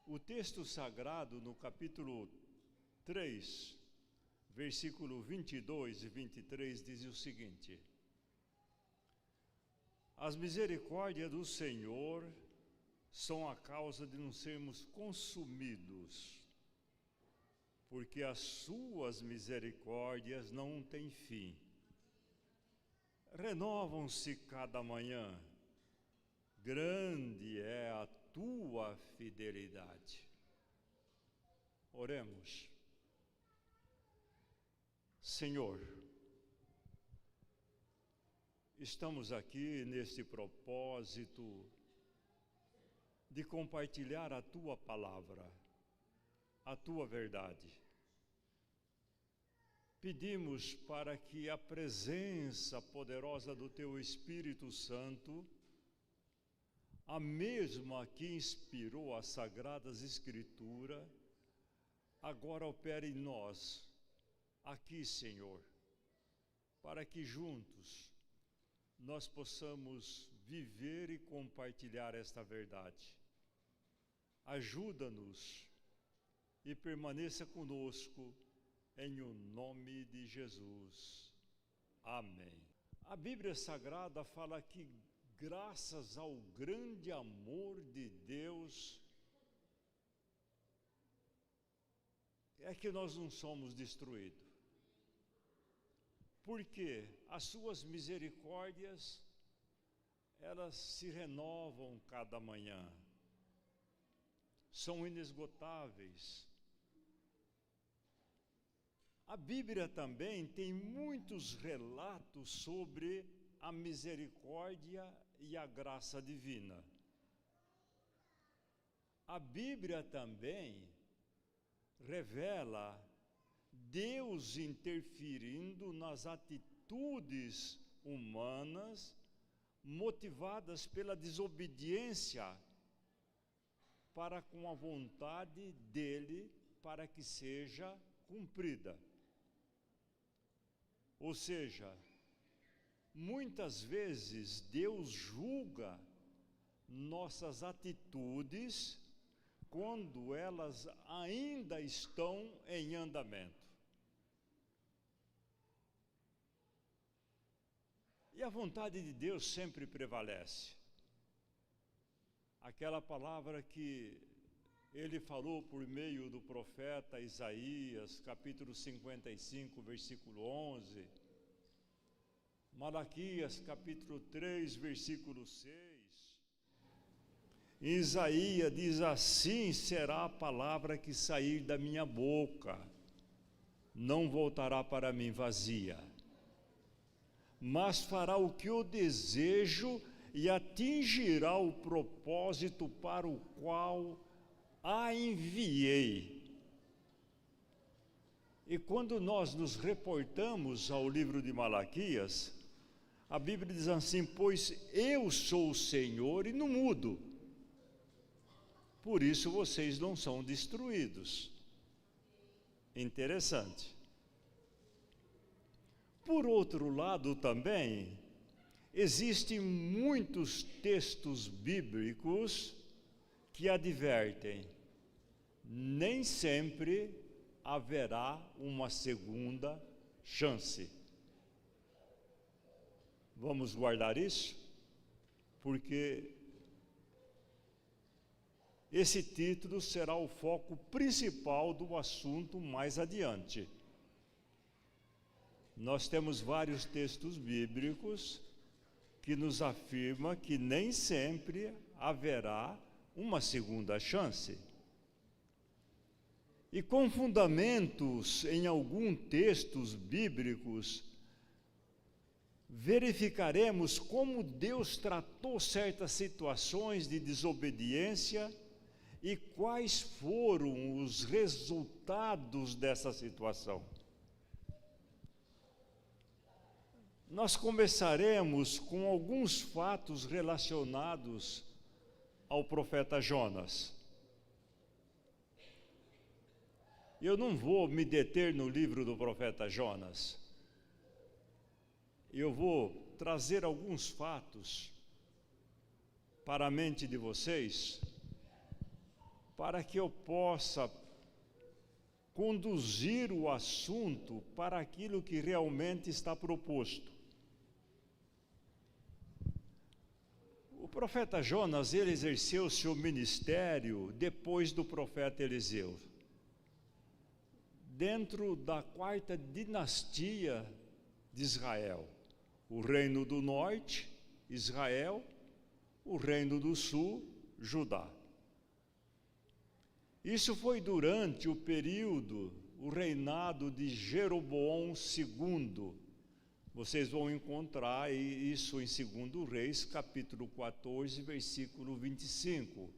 O texto sagrado, no capítulo 3, versículo 22 e 23, diz o seguinte: as misericórdias do Senhor são a causa de não sermos consumidos, porque as suas misericórdias não têm fim. Renovam-se cada manhã. Grande é a tua fidelidade. Oremos. Senhor, estamos aqui neste propósito de compartilhar a tua palavra, a tua verdade. Pedimos para que a presença poderosa do teu Espírito Santo, a mesma que inspirou as Sagradas Escrituras, agora opere em nós, aqui, Senhor, para que juntos nós possamos viver e compartilhar esta verdade. Ajuda-nos e permaneça conosco, em o nome de Jesus. Amém. A Bíblia Sagrada fala que, graças ao grande amor de Deus, é que nós não somos destruídos. Porque as suas misericórdias, elas se renovam cada manhã. São inesgotáveis. A Bíblia também tem muitos relatos sobre a misericórdia e a graça divina. A Bíblia também revela Deus interferindo nas atitudes humanas motivadas pela desobediência para com a vontade dele para que seja cumprida. Ou seja, muitas vezes Deus julga nossas atitudes quando elas ainda estão em andamento. E a vontade de Deus sempre prevalece. Aquela palavra que ele falou por meio do profeta Isaías, capítulo 55, versículo 11, Malaquias, capítulo 3, versículo 6. Isaías diz: assim será a palavra que sair da minha boca, não voltará para mim vazia, mas fará o que eu desejo e atingirá o propósito para o qual a enviei. E quando nós nos reportamos ao livro de Malaquias, a Bíblia diz assim: pois eu sou o Senhor e não mudo, por isso vocês não são destruídos. Interessante. Por outro lado também, existem muitos textos bíblicos que advertem: nem sempre haverá uma segunda chance. Vamos guardar isso? Porque esse título será o foco principal do assunto mais adiante. Nós temos vários textos bíblicos que nos afirmam que nem sempre haverá uma segunda chance. E com fundamentos em alguns textos bíblicos, verificaremos como Deus tratou certas situações de desobediência e quais foram os resultados dessa situação. Nós começaremos com alguns fatos relacionados ao profeta Jonas. Eu não vou me deter no livro do profeta Jonas. Eu vou trazer alguns fatos para a mente de vocês, para que eu possa conduzir o assunto para aquilo que realmente está proposto. O profeta Jonas, ele exerceu seu ministério depois do profeta Eliseu, dentro da 4ª dinastia de Israel. O reino do norte, Israel, o reino do sul, Judá. Isso foi durante o reinado de Jeroboão II. Vocês vão encontrar isso em 2 Reis, capítulo 14, versículo 25.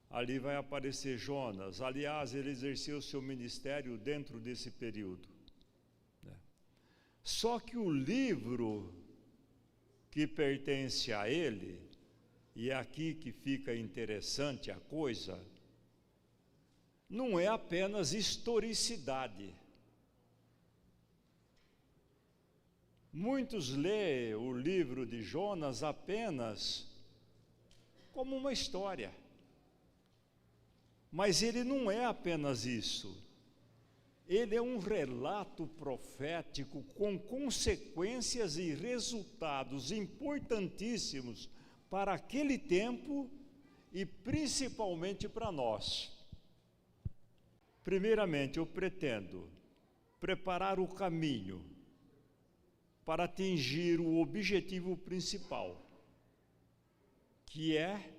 Ali vai aparecer Jonas. Aliás, ele exerceu seu ministério dentro desse período. Só que o livro que pertence a ele, e é aqui que fica interessante a coisa, não é apenas historicidade. Muitos leem o livro de Jonas apenas como uma história. Mas ele não é apenas isso. Ele é um relato profético com consequências e resultados importantíssimos para aquele tempo e principalmente para nós. Primeiramente, eu pretendo preparar o caminho para atingir o objetivo principal, que é: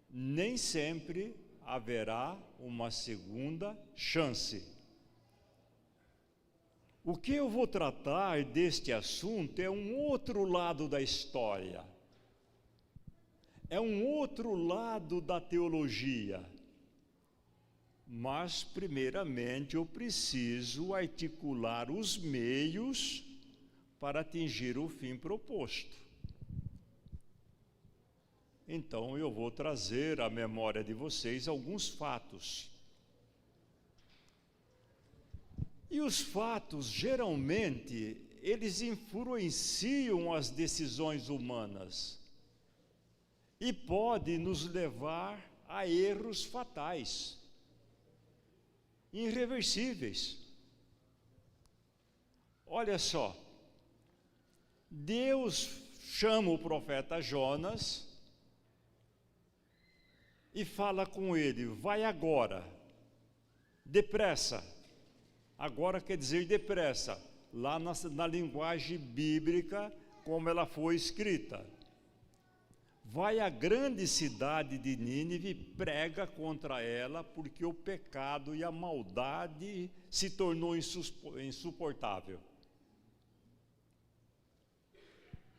nem sempre haverá uma segunda chance. O que eu vou tratar deste assunto é um outro lado da história, é um outro lado da teologia. Mas, primeiramente, eu preciso articular os meios para atingir o fim proposto. Então, eu vou trazer à memória de vocês alguns fatos. E os fatos, geralmente, eles influenciam as decisões humanas e podem nos levar a erros fatais, irreversíveis. Olha só, Deus chama o profeta Jonas e fala com ele: vai agora, depressa. Agora quer dizer depressa, lá na linguagem bíblica, como ela foi escrita. Vai à grande cidade de Nínive e prega contra ela, porque o pecado e a maldade se tornou insuportável.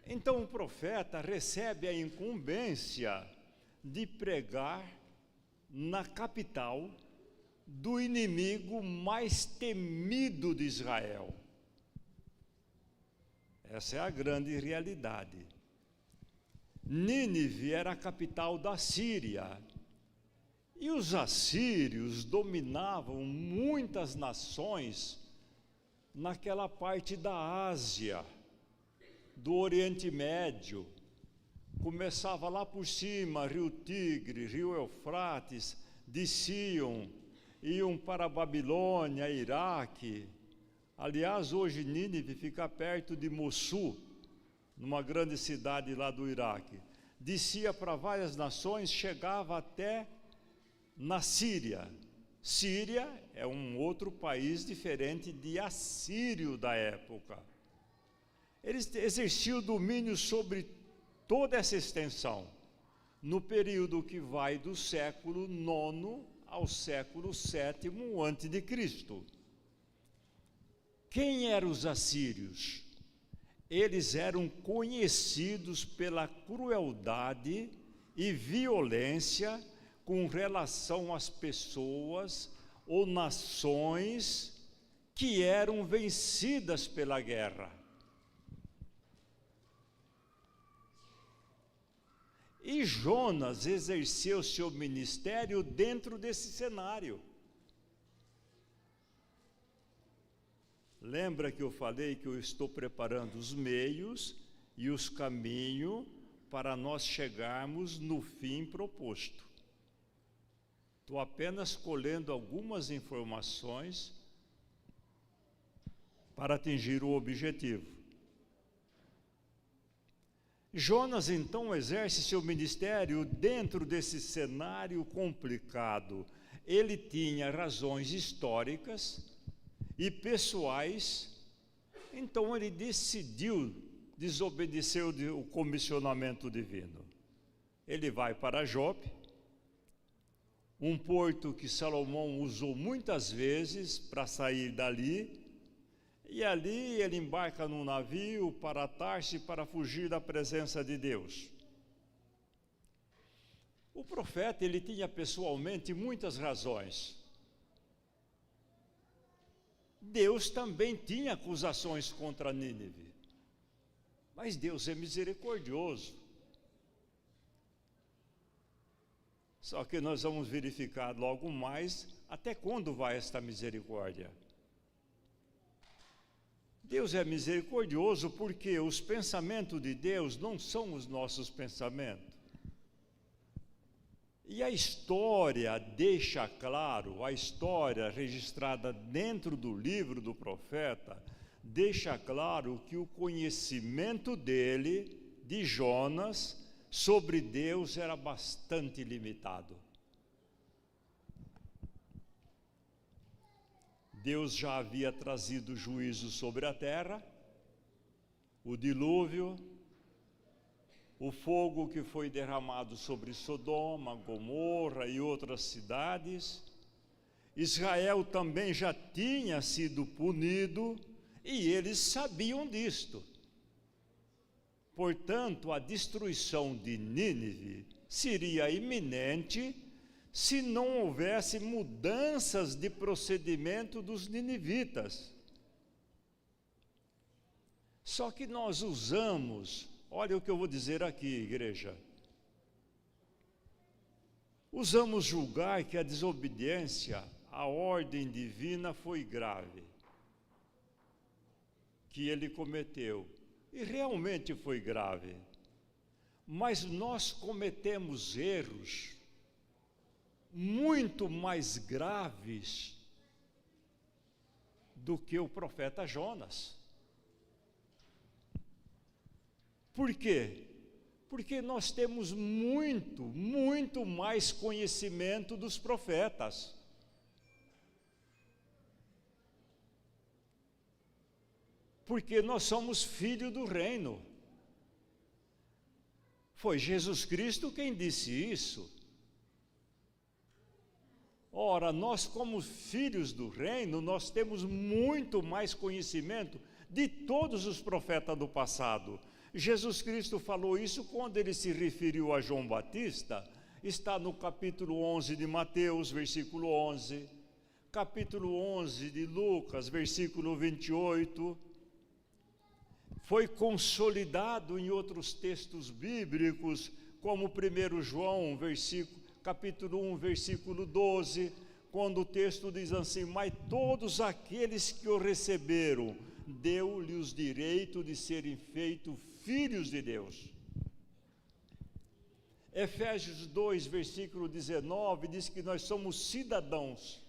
Então o profeta recebe a incumbência de pregar na capital do inimigo mais temido de Israel. Essa é a grande realidade. Nínive era a capital da Síria, e os assírios dominavam muitas nações naquela parte da Ásia, do Oriente Médio. Começava lá por cima, Rio Tigre, Rio Eufrates, desciam, iam para a Babilônia, Iraque. Aliás, hoje Nínive fica perto de Mossul, numa grande cidade lá do Iraque. Descia para várias nações, chegava até na Síria. Síria é um outro país diferente de Assírio da época. Eles exerciam domínio sobre toda essa extensão, no período que vai do século IX ao século VII a.C. Quem eram os assírios? Eles eram conhecidos pela crueldade e violência com relação às pessoas ou nações que eram vencidas pela guerra. E Jonas exerceu seu ministério dentro desse cenário. Lembra que eu falei que eu estou preparando os meios e os caminhos para nós chegarmos no fim proposto. Estou apenas colhendo algumas informações para atingir o objetivo. Jonas, então, exerce seu ministério dentro desse cenário complicado. Ele tinha razões históricas e pessoais, então ele decidiu desobedecer o comissionamento divino. Ele vai para Jope, um porto que Salomão usou muitas vezes para sair dali, e ali ele embarca num navio para Tarse para fugir da presença de Deus. O profeta, ele tinha pessoalmente muitas razões. Deus também tinha acusações contra Nínive, mas Deus é misericordioso. Só que nós vamos verificar logo mais até quando vai esta misericórdia. Deus é misericordioso porque os pensamentos de Deus não são os nossos pensamentos. E a história deixa claro, a história registrada dentro do livro do profeta, deixa claro que o conhecimento dele, de Jonas, sobre Deus era bastante limitado. Deus já havia trazido juízo sobre a terra, o dilúvio, o fogo que foi derramado sobre Sodoma, Gomorra e outras cidades. Israel também já tinha sido punido e eles sabiam disto. Portanto, a destruição de Nínive seria iminente se não houvesse mudanças de procedimento dos ninivitas. Só que nós usamos, olha o que eu vou dizer aqui, igreja, usamos julgar que a desobediência à ordem divina foi grave, que ele cometeu, e realmente foi grave, mas nós cometemos erros muito mais graves do que o profeta Jonas. Por quê? Porque nós temos muito mais conhecimento dos profetas. Porque nós somos filhos do reino. Foi Jesus Cristo quem disse isso. Ora, nós como filhos do reino, nós temos muito mais conhecimento de todos os profetas do passado. Jesus Cristo falou isso quando ele se referiu a João Batista, está no capítulo 11 de Mateus, versículo 11, capítulo 11 de Lucas, versículo 28, foi consolidado em outros textos bíblicos, como 1 João, capítulo 1, versículo 12, quando o texto diz assim: mas todos aqueles que o receberam, deu-lhes o direito de serem feitos filhos de Deus. Efésios 2, versículo 19, diz que nós somos cidadãos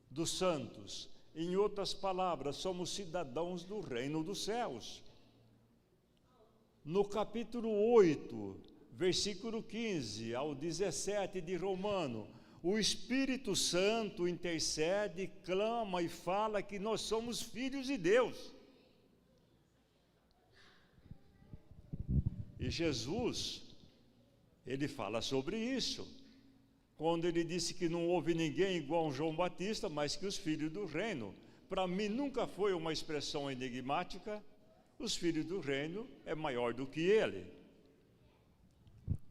dos santos. Em outras palavras, somos cidadãos do reino dos céus. No capítulo 8, versículo 15 ao 17 de Romano, o Espírito Santo intercede, clama e fala que nós somos filhos de Deus. E Jesus, ele fala sobre isso, quando ele disse que não houve ninguém igual a João Batista, mas que os filhos do reino. Para mim nunca foi uma expressão enigmática, os filhos do reino é maior do que ele.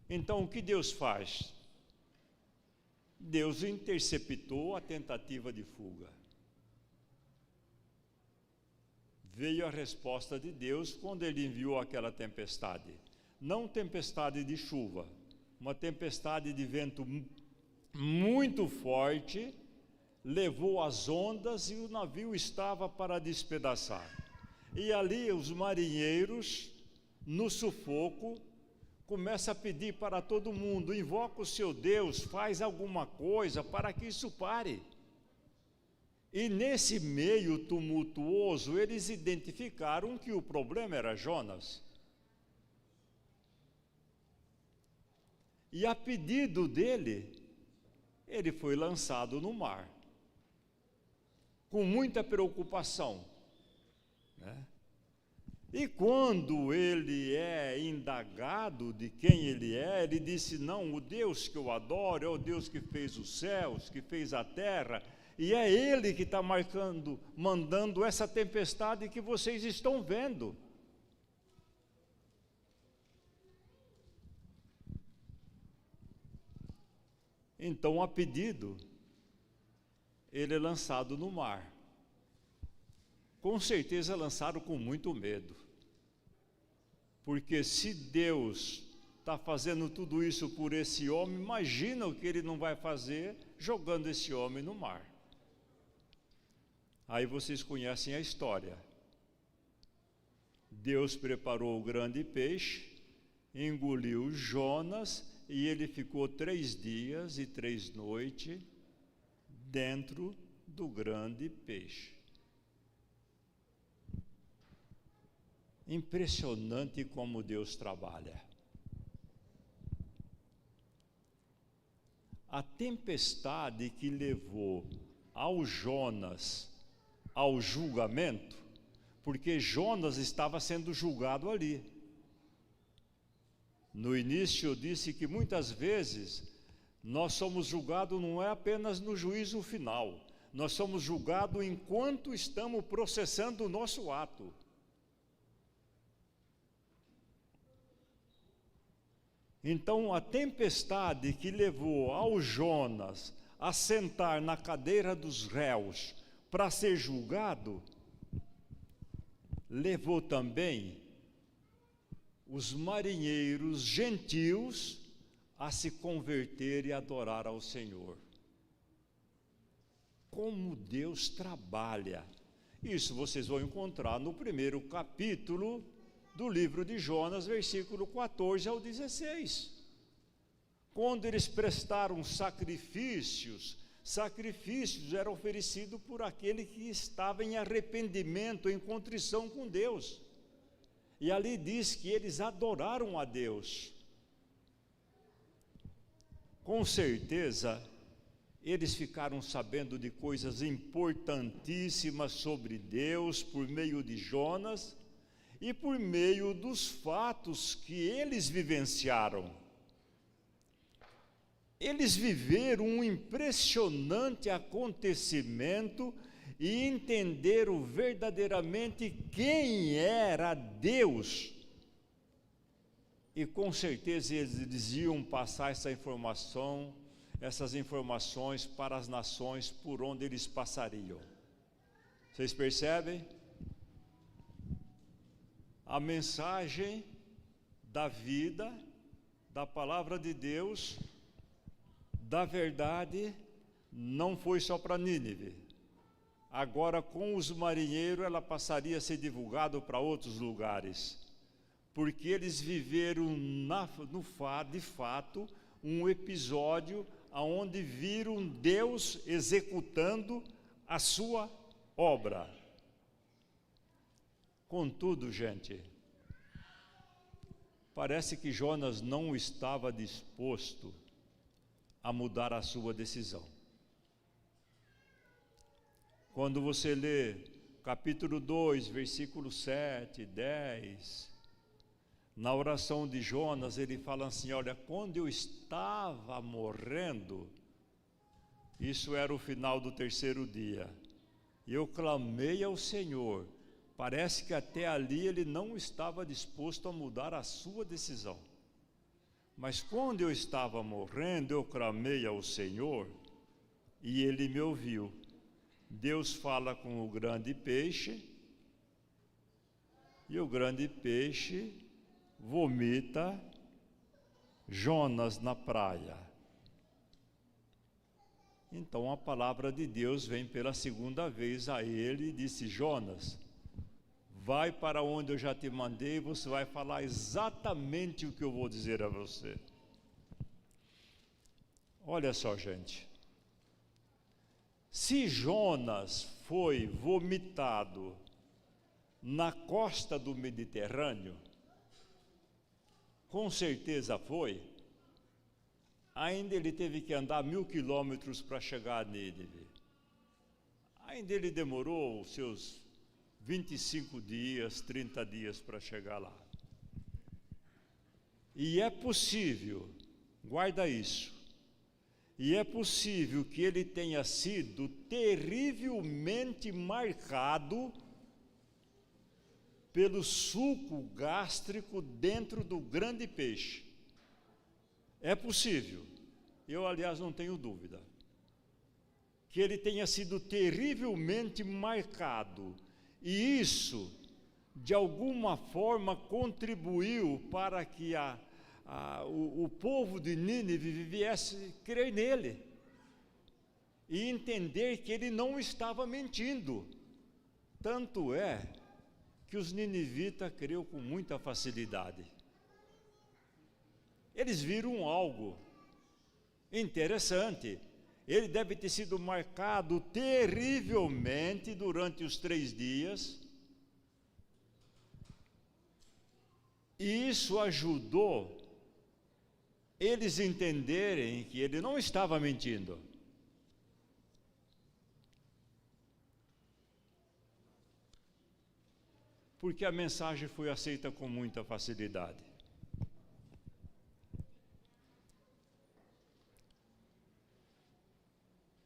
Então o que Deus faz? Deus interceptou a tentativa de fuga. Veio a resposta de Deus quando ele enviou aquela tempestade. Não tempestade de chuva, uma tempestade de vento muito forte, levou as ondas e o navio estava para despedaçar. E ali os marinheiros, no sufoco, começa a pedir para todo mundo, invoca o seu Deus, faz alguma coisa para que isso pare. E nesse meio tumultuoso, eles identificaram que o problema era Jonas. E a pedido dele, ele foi lançado no mar, com muita preocupação, né? E quando ele é indagado de quem ele é, ele disse, não, o Deus que eu adoro é o Deus que fez os céus, que fez a terra, e é Ele que está mandando essa tempestade que vocês estão vendo. Então, a pedido, ele é lançado no mar. Com certeza lançaram com muito medo. Porque se Deus está fazendo tudo isso por esse homem, imagina o que ele não vai fazer jogando esse homem no mar. Aí vocês conhecem a história. Deus preparou o grande peixe, engoliu Jonas, e ele ficou 3 dias e 3 noites dentro do grande peixe. Impressionante como Deus trabalha. A tempestade que levou ao Jonas ao julgamento, porque Jonas estava sendo julgado ali. No início eu disse que muitas vezes nós somos julgados não é apenas no juízo final, nós somos julgados enquanto estamos processando o nosso ato. Então a tempestade que levou ao Jonas a sentar na cadeira dos réus para ser julgado, levou também os marinheiros gentios a se converter e adorar ao Senhor. Como Deus trabalha. Isso vocês vão encontrar no primeiro capítulo do livro de Jonas, versículo 14 ao 16. Quando eles prestaram sacrifícios eram oferecidos por aquele que estava em arrependimento, em contrição com Deus. E ali diz que eles adoraram a Deus. Com certeza, eles ficaram sabendo de coisas importantíssimas sobre Deus por meio de Jonas e por meio dos fatos que eles vivenciaram. Eles viveram um impressionante acontecimento e entenderam verdadeiramente quem era Deus. E com certeza eles iam passar essas informações para as nações por onde eles passariam. Vocês percebem? A mensagem da vida, da palavra de Deus, da verdade, não foi só para Nínive. Agora, com os marinheiros, ela passaria a ser divulgada para outros lugares, porque eles viveram de fato um episódio onde viram Deus executando a sua obra. Contudo, gente, parece que Jonas não estava disposto a mudar a sua decisão. Quando você lê capítulo 2, versículo 7, 10, na oração de Jonas, ele fala assim, olha, quando eu estava morrendo, isso era o final do 3º dia, e eu clamei ao Senhor. Parece que até ali ele não estava disposto a mudar a sua decisão. Mas quando eu estava morrendo, eu clamei ao Senhor e Ele me ouviu. Deus fala com o grande peixe e o grande peixe vomita Jonas na praia. Então a palavra de Deus vem pela segunda vez a ele e disse, Jonas, vai para onde eu já te mandei, você vai falar exatamente o que eu vou dizer a você. Olha só, gente. Se Jonas foi vomitado na costa do Mediterrâneo, com certeza foi, ainda ele teve que andar 1000 quilômetros para chegar a Nínive. Ainda ele demorou os seus 25 dias, 30 dias para chegar lá. E é possível, guarda isso, e é possível que ele tenha sido terrivelmente marcado pelo suco gástrico dentro do grande peixe. É possível, eu aliás não tenho dúvida, que ele tenha sido terrivelmente marcado, e isso de alguma forma contribuiu para que o povo de Nínive viesse crer nele e entender que ele não estava mentindo. Tanto é que os ninivitas creram com muita facilidade. Eles viram algo interessante. Ele deve ter sido marcado terrivelmente durante os 3 dias. E isso ajudou eles entenderem que ele não estava mentindo. Porque a mensagem foi aceita com muita facilidade.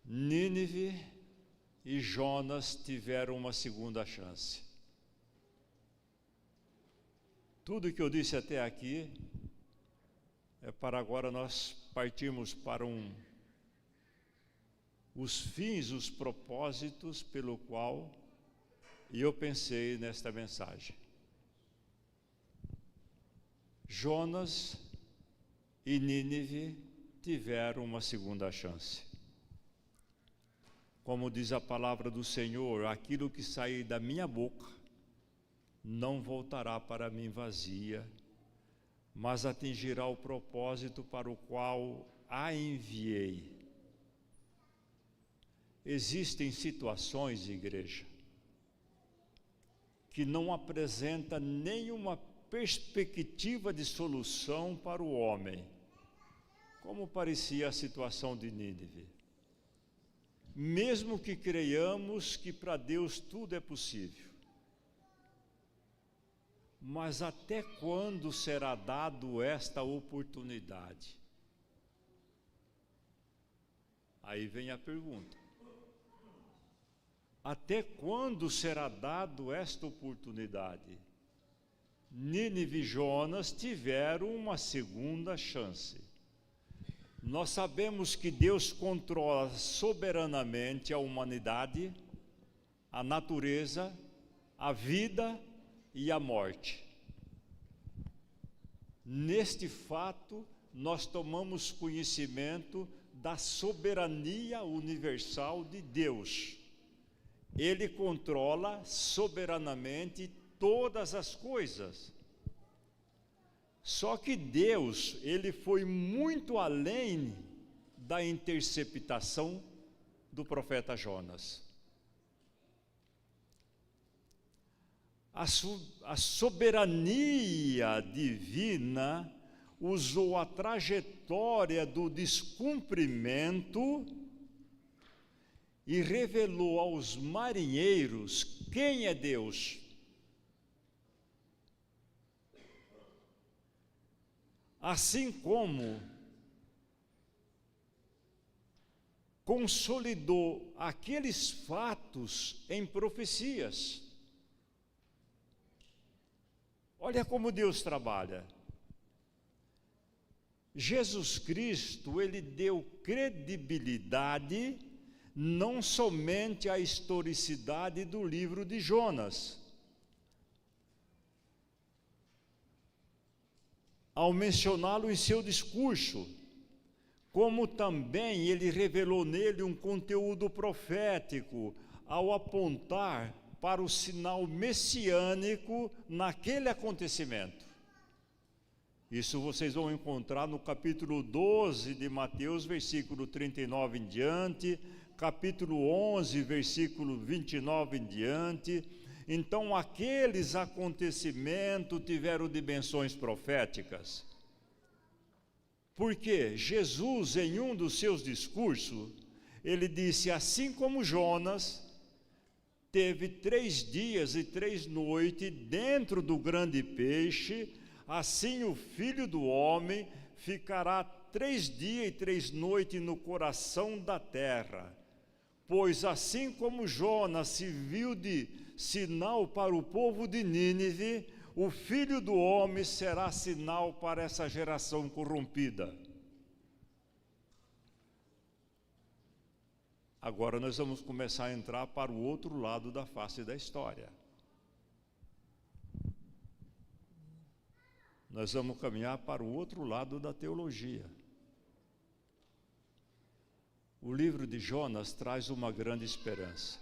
Nínive e Jonas tiveram uma segunda chance. Tudo que eu disse até aqui é para agora nós partirmos para os fins, os propósitos pelo qual eu pensei nesta mensagem. Jonas e Nínive tiveram uma segunda chance. Como diz a palavra do Senhor, aquilo que sair da minha boca não voltará para mim vazia, mas atingirá o propósito para o qual a enviei. Existem situações, igreja, que não apresenta nenhuma perspectiva de solução para o homem, como parecia a situação de Nínive. Mesmo que creiamos que para Deus tudo é possível. Mas até quando será dado esta oportunidade? Aí vem a pergunta. Até quando será dado esta oportunidade? Nínive e Jonas tiveram uma segunda chance. Nós sabemos que Deus controla soberanamente a humanidade, a natureza, a vida e a morte. Neste fato, nós tomamos conhecimento da soberania universal de Deus. Ele controla soberanamente todas as coisas. Só que Deus, ele foi muito além da interceptação do profeta Jonas. A soberania divina usou a trajetória do descumprimento e revelou aos marinheiros quem é Deus. Assim como consolidou aqueles fatos em profecias. Olha como Deus trabalha. Jesus Cristo, ele deu credibilidade não somente à historicidade do livro de Jonas, ao mencioná-lo em seu discurso, como também ele revelou nele um conteúdo profético, ao apontar para o sinal messiânico naquele acontecimento. Isso vocês vão encontrar no capítulo 12 de Mateus, versículo 39 em diante, capítulo 11, versículo 29 em diante. Então, aqueles acontecimentos tiveram dimensões proféticas. Porque Jesus, em um dos seus discursos, ele disse, assim como Jonas teve 3 dias e 3 noites dentro do grande peixe, assim o Filho do Homem ficará 3 dias e 3 noites no coração da terra. Pois assim como Jonas serviu de sinal para o povo de Nínive, o Filho do Homem será sinal para essa geração corrompida. Agora nós vamos começar a entrar para o outro lado da face da história. Nós vamos caminhar para o outro lado da teologia. O livro de Jonas traz uma grande esperança.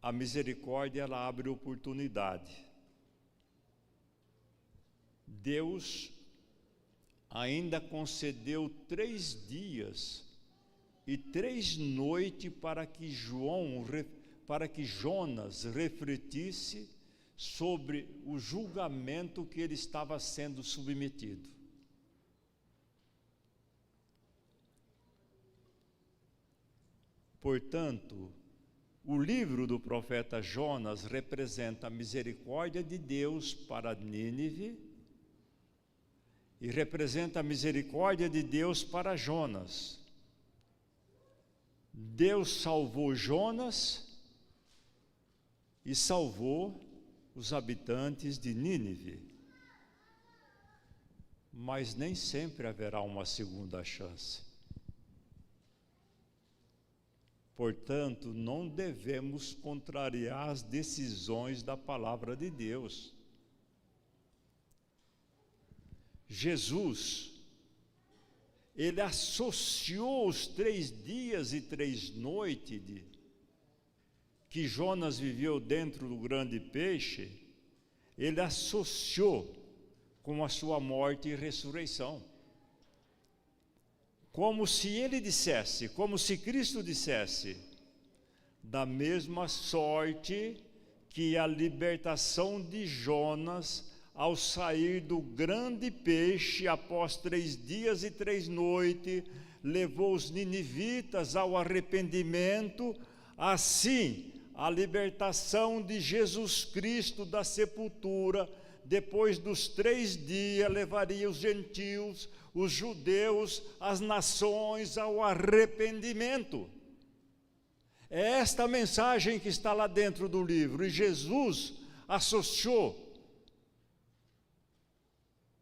A misericórdia, ela abre oportunidade. Deus ainda concedeu 3 dias e 3 noites para que Jonas refletisse sobre o julgamento que ele estava sendo submetido. Portanto, o livro do profeta Jonas representa a misericórdia de Deus para Nínive e representa a misericórdia de Deus para Jonas. Deus salvou Jonas e salvou os habitantes de Nínive. Mas nem sempre haverá uma segunda chance. Portanto, não devemos contrariar as decisões da palavra de Deus. Jesus, ele associou os 3 dias e 3 noites que Jonas viveu dentro do grande peixe, ele associou com a sua morte e ressurreição. Como se ele dissesse, como se Cristo dissesse, da mesma sorte que a libertação de Jonas ao sair do grande peixe após 3 dias e 3 noites, levou os ninivitas ao arrependimento, assim a libertação de Jesus Cristo da sepultura, depois dos 3 dias, levaria os gentios, os judeus, as nações ao arrependimento. É esta mensagem que está lá dentro do livro, e Jesus associou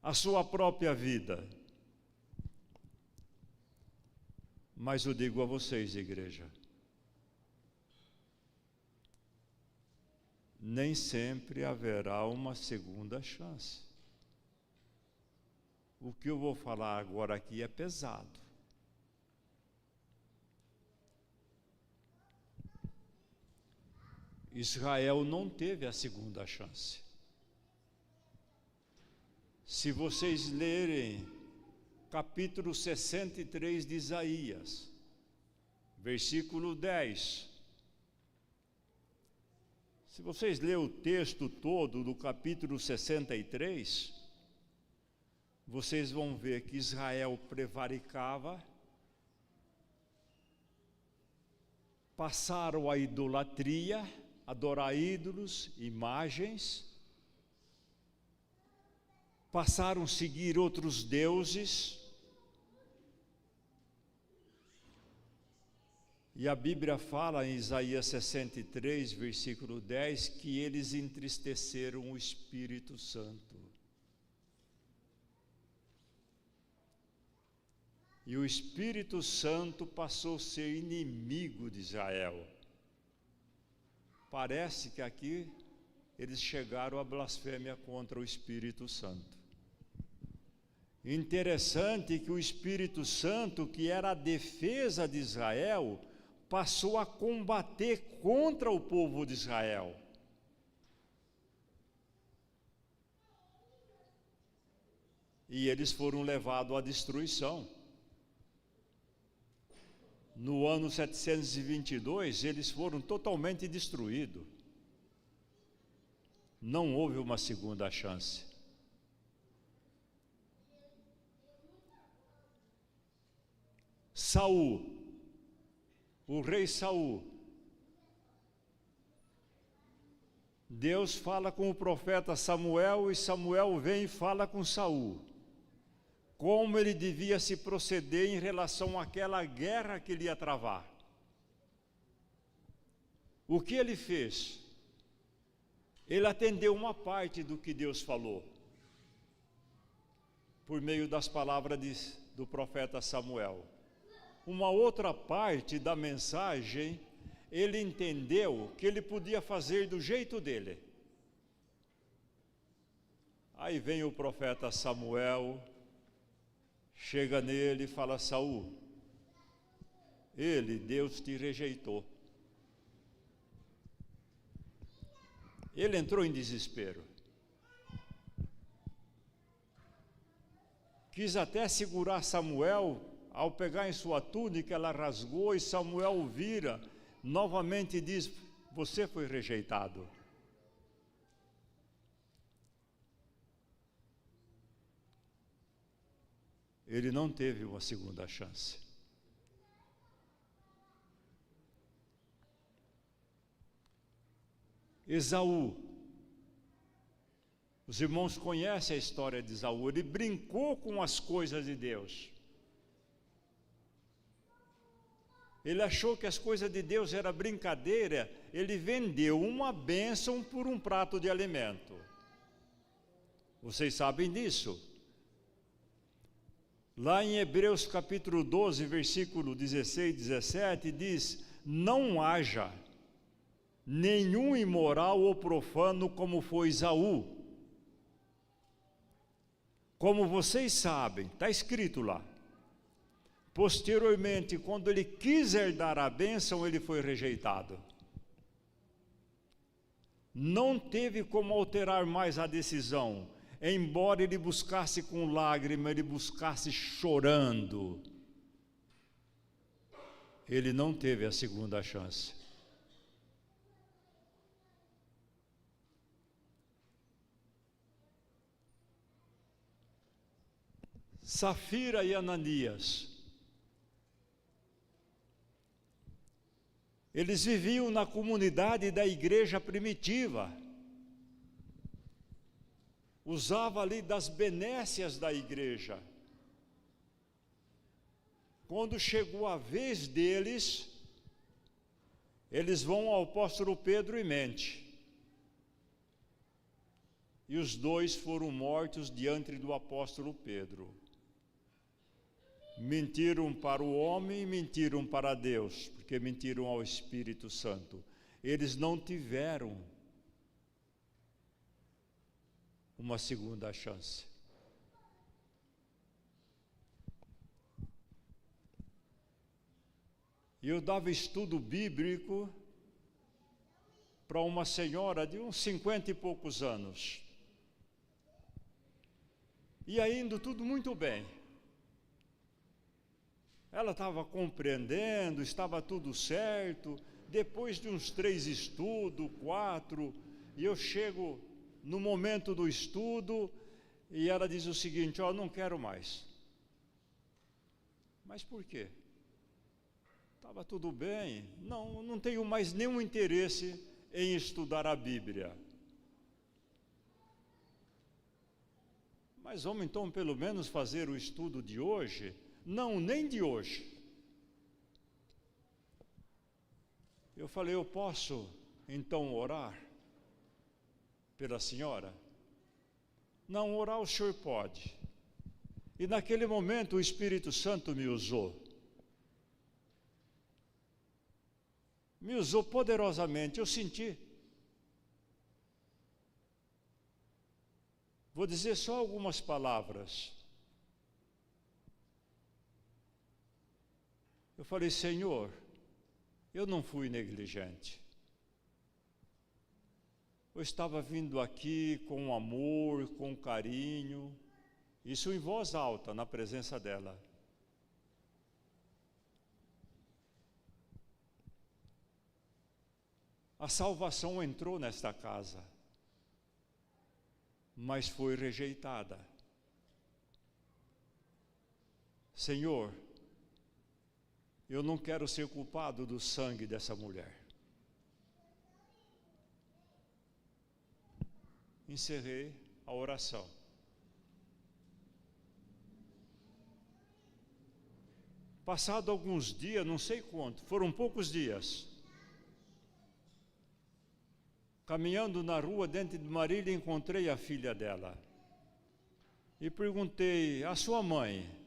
a sua própria vida. Mas eu digo a vocês, igreja, nem sempre haverá uma segunda chance. O que eu vou falar agora aqui é pesado. Israel não teve a segunda chance. Se vocês lerem capítulo 63 de Isaías, versículo 10, se vocês lerem o texto todo do capítulo 63, vocês vão ver que Israel prevaricava, passaram a idolatria, adorar ídolos, imagens, passaram a seguir outros deuses, e a Bíblia fala em Isaías 63, versículo 10, que eles entristeceram o Espírito Santo. E o Espírito Santo passou a ser inimigo de Israel. Parece que aqui eles chegaram à blasfêmia contra o Espírito Santo. Interessante que o Espírito Santo, que era a defesa de Israel, passou a combater contra o povo de Israel. E eles foram levados à destruição. No ano 722, eles foram totalmente destruídos. Não houve uma segunda chance. Saul, o rei Saul, Deus fala com o profeta Samuel e Samuel vem e fala com Saul como ele devia se proceder em relação àquela guerra que ele ia travar. O que ele fez? Ele atendeu uma parte do que Deus falou, por meio das palavras do profeta Samuel. Uma outra parte da mensagem, ele entendeu que ele podia fazer do jeito dele. Aí vem o profeta Samuel, chega nele e fala: Saul, Deus te rejeitou. Ele entrou em desespero. Quis até segurar Samuel, ao pegar em sua túnica, ela rasgou e Samuel vira, novamente diz: você foi rejeitado. Ele não teve uma segunda chance. Esaú, os irmãos conhecem a história de Esaú. Ele brincou com as coisas de Deus. Ele achou que as coisas de Deus era brincadeira. Ele vendeu uma bênção por um prato de alimento. Vocês sabem disso? Lá em Hebreus capítulo 12, versículo 16 e 17, diz: não haja nenhum imoral ou profano como foi Esaú. Como vocês sabem, está escrito lá. Posteriormente, quando ele quis herdar a bênção, ele foi rejeitado. Não teve como alterar mais a decisão, embora ele buscasse com lágrima, ele buscasse chorando. Ele não teve a segunda chance. Safira e Ananias, eles viviam na comunidade da igreja primitiva, usava ali das benécias da igreja. Quando chegou a vez deles, eles vão ao apóstolo Pedro e mente. E os dois foram mortos diante do apóstolo Pedro. Mentiram para o homem e mentiram para Deus, porque mentiram ao Espírito Santo. Eles não tiveram uma segunda chance. E eu dava estudo bíblico para uma senhora de uns 50 e poucos anos. E indo tudo muito bem. Ela estava compreendendo, estava tudo certo. Depois de uns 3 estudos, 4, e eu chego no momento do estudo, e ela diz o seguinte: não quero mais. Mas por quê? Estava tudo bem, não tenho mais nenhum interesse em estudar a Bíblia. Mas vamos então pelo menos fazer o estudo de hoje? Não, nem de hoje. Eu falei: eu posso então orar pela senhora? Não, orar o senhor pode. E naquele momento o Espírito Santo me usou. Me usou poderosamente, eu senti. Vou dizer só algumas palavras. Eu falei: Senhor, Eu não fui negligente. Eu estava vindo aqui com amor, com carinho, isso em voz alta, na presença dela. A salvação entrou nesta casa, mas foi rejeitada. Senhor, eu não quero ser culpado do sangue dessa mulher. Encerrei a oração. Passado alguns dias, não sei quanto, foram poucos dias, caminhando na rua dentro de Marília, encontrei a filha dela e perguntei: a sua mãe?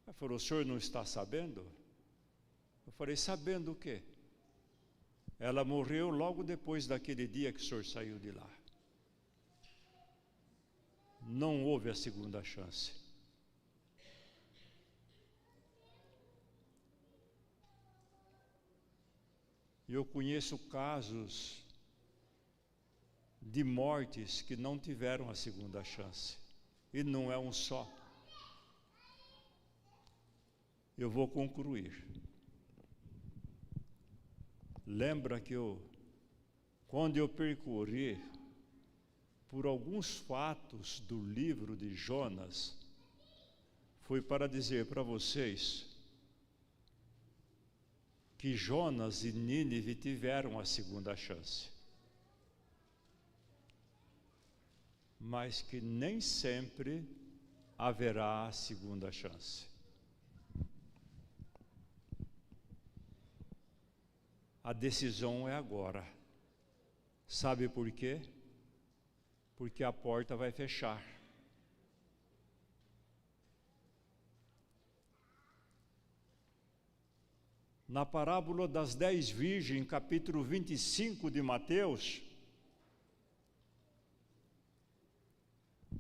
Ela falou: o senhor não está sabendo? Eu falei: sabendo o quê? Ela morreu logo depois daquele dia que o senhor saiu de lá. Não houve a segunda chance. Eu conheço casos de mortes que não tiveram a segunda chance. E não é um só. Eu vou concluir. Lembra que quando eu percorri por alguns fatos do livro de Jonas, foi para dizer para vocês que Jonas e Nínive tiveram a segunda chance, mas que nem sempre haverá a segunda chance. A decisão é agora. Sabe por quê? Porque a porta vai fechar. Na parábola das 10 virgens, capítulo 25 de Mateus,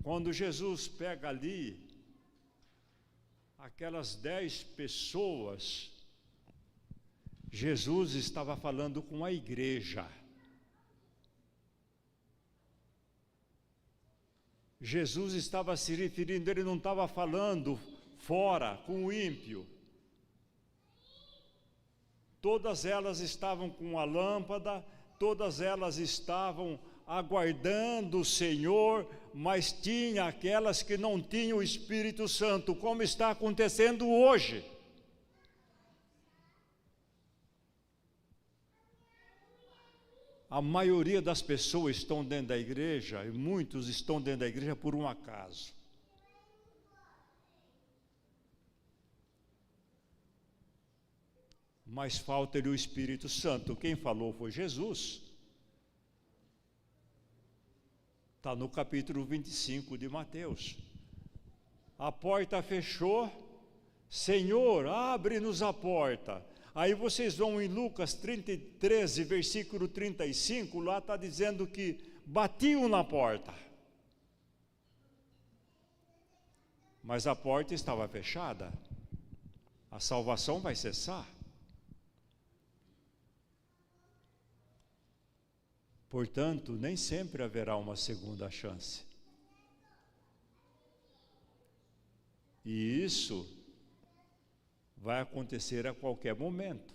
quando Jesus pega ali aquelas 10 pessoas, Jesus estava falando com a igreja. Jesus estava se referindo, ele não estava falando fora, com o ímpio. Todas elas estavam com a lâmpada, todas elas estavam aguardando o Senhor, mas tinha aquelas que não tinham o Espírito Santo, como está acontecendo hoje. A maioria das pessoas estão dentro da igreja, e muitos estão dentro da igreja por um acaso. Mas falta-lhe o Espírito Santo. Quem falou foi Jesus. Está no capítulo 25 de Mateus. A porta fechou. Senhor, abre-nos a porta. Aí vocês vão em Lucas 13, versículo 35, lá está dizendo que batiam na porta. Mas a porta estava fechada. A salvação vai cessar. Portanto, nem sempre haverá uma segunda chance. E isso vai acontecer a qualquer momento.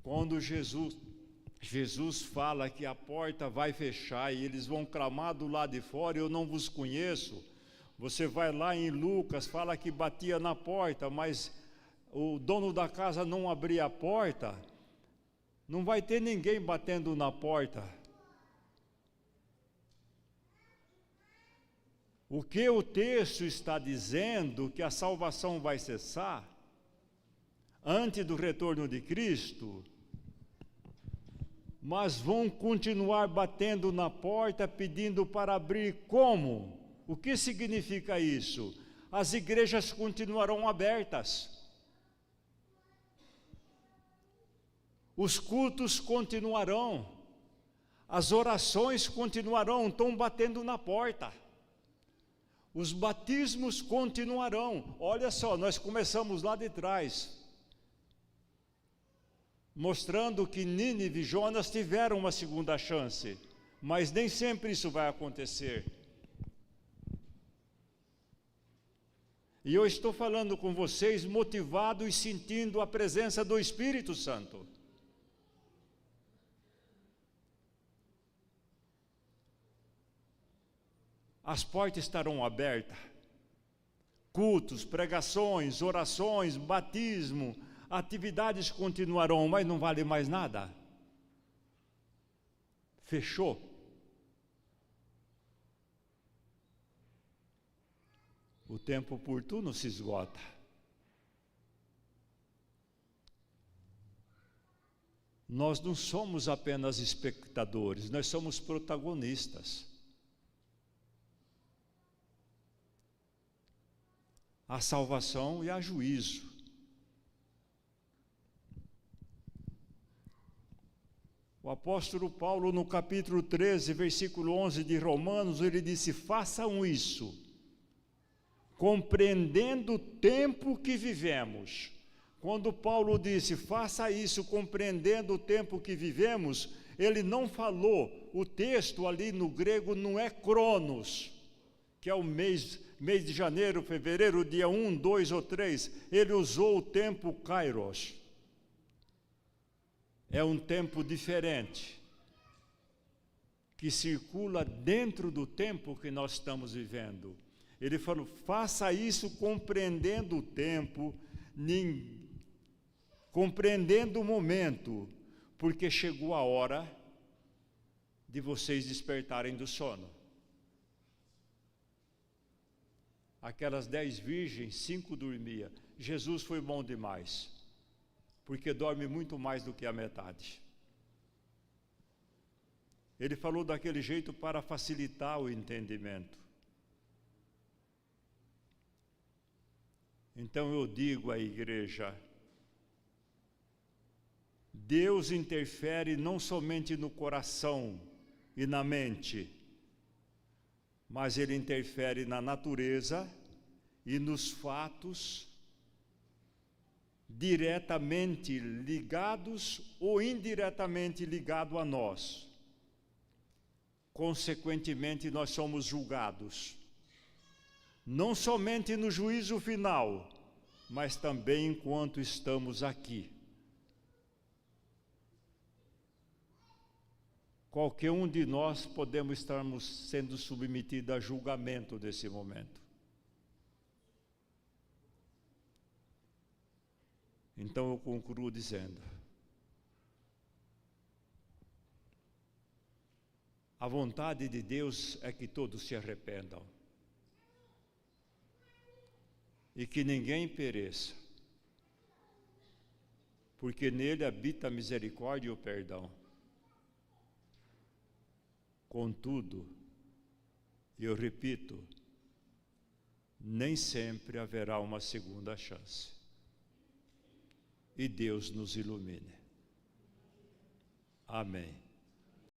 Quando Jesus fala que a porta vai fechar e eles vão clamar do lado de fora: eu não vos conheço. Você vai lá em Lucas, fala que batia na porta, mas o dono da casa não abria a porta. Não vai ter ninguém batendo na porta. O que o texto está dizendo, que a salvação vai cessar antes do retorno de Cristo, mas vão continuar batendo na porta, pedindo para abrir. Como? O que significa isso? As igrejas continuarão abertas. Os cultos continuarão, as orações continuarão, estão batendo na porta. Os batismos continuarão. Olha só, nós começamos lá de trás. mostrando que Nínive e Jonas tiveram uma segunda chance, mas nem sempre isso vai acontecer. E eu estou falando com vocês motivado e sentindo a presença do Espírito Santo. As portas estarão abertas. Cultos, pregações, orações, batismo, atividades continuarão, mas não vale mais nada. Fechou. O tempo oportuno se esgota. Nós não somos apenas espectadores, nós somos protagonistas. Há salvação e há juízo. O apóstolo Paulo, no capítulo 13, versículo 11 de Romanos, ele disse: façam isso, compreendendo o tempo que vivemos. Quando Paulo disse, faça isso compreendendo o tempo que vivemos, ele não falou, o texto ali no grego não é cronos, que é o mês de janeiro, fevereiro, dia 1, 2 ou 3, ele usou o tempo kairos. É um tempo diferente, que circula dentro do tempo que nós estamos vivendo. Ele falou, faça isso compreendendo o tempo, compreendendo o momento, porque chegou a hora de vocês despertarem do sono. Aquelas 10 virgens, 5 dormiam. Jesus foi bom demais, porque dorme muito mais do que a metade. Ele falou daquele jeito para facilitar o entendimento. Então eu digo à igreja, Deus interfere não somente no coração e na mente, mas Ele interfere na natureza e nos fatos diretamente ligados ou indiretamente ligados a nós. Consequentemente, nós somos julgados, não somente no juízo final, mas também enquanto estamos aqui. Qualquer um de nós podemos estarmos sendo submetidos a julgamento desse momento. Então eu concluo dizendo, a vontade de Deus é que todos se arrependam e que ninguém pereça, porque nele habita a misericórdia e o perdão. Contudo, eu repito, nem sempre haverá uma segunda chance. E Deus nos ilumine. Amém.